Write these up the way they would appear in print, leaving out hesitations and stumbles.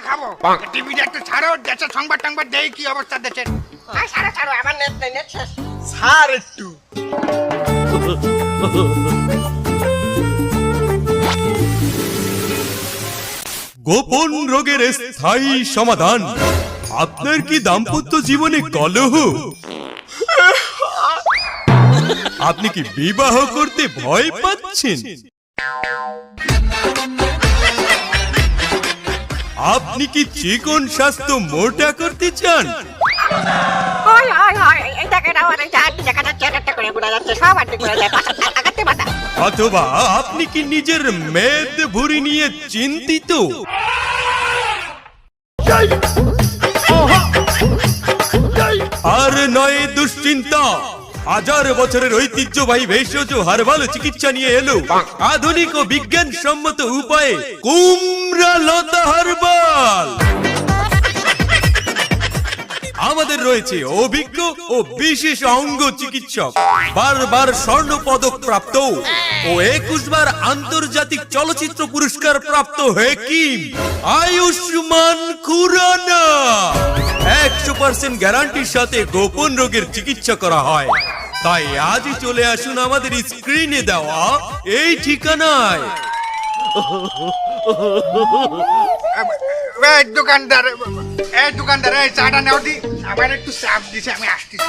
খাবো টিভিটা একটু ছাড়ো দেশের সংবাদ টংবাদ দেই কি অবস্থা দেশের ছাড়ো ছাড়ো আমার নেট নেই নেট শেষ ছাড় একটু। গোপন রোগের স্থায়ী সমাধান। আপনার কি দাম্পত্য জীবনে কলহ? আপনি কি বিবাহ করতে ভয় পাচ্ছেন? আপনি কি চিকন স্বাস্থ্য মোটা করতে চান? অথবা আপনি কি নিজের মেদ ভুঁড়ি নিয়ে চিন্তিত? আর নয় দুশ্চিন্তা, 1000 বছরের ঐতিহ্যবাহী ভেষজ হার্বাল চিকিৎসা নিয়ে এলো আধুনিক ও বিজ্ঞানসম্মত উপায়ে কুমড়া লতা হার্বাল। আমাদের রয়েছে অভিজ্ঞ ও বিশেষ অঙ্গ চিকিৎসক, বারবার স্বর্ণ পদক প্রাপ্ত ও 21 বার আন্তর্জাতিক চলচ্চিত্র পুরস্কার প্রাপ্ত হেকিম আয়ুষ্মান খুরানা। 100% গ্যারান্টির সাথে গোপন রোগের চিকিৎসা করা হয়। তাই আজই চলে আসুন আমাদের স্ক্রিনে দেওয়া এই ঠিকানায়। দোকানদার এই চাটা নেও দি আমার একটু চাপ দিছে আমি আসতেছি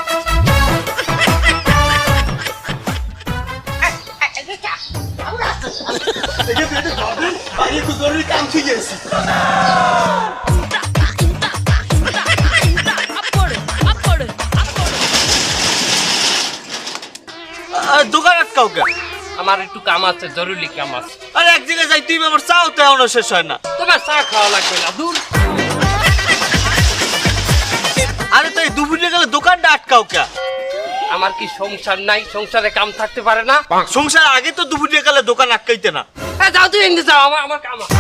জরুরি কাম ঠিক আছে। দোকান কাউকে আমার একটু কাম আছে, জরুরি কাম আছে। আরে এক জায়গায় যাই, তুই আমার চাও তো এখনো শেষ হয় না। তোমার চা খাওয়া লাগবে না, দূর। আরে তো এই দুপুরে গেলে দোকানটা আটকাও কে? আমার কি সংসার নাই? সংসারে কাম থাকতে পারে না? সংসার আগে তো দুপুরে গেলে দোকান আটকাইতে না। যাও তুই এনে যাও, আমার কাম আছে।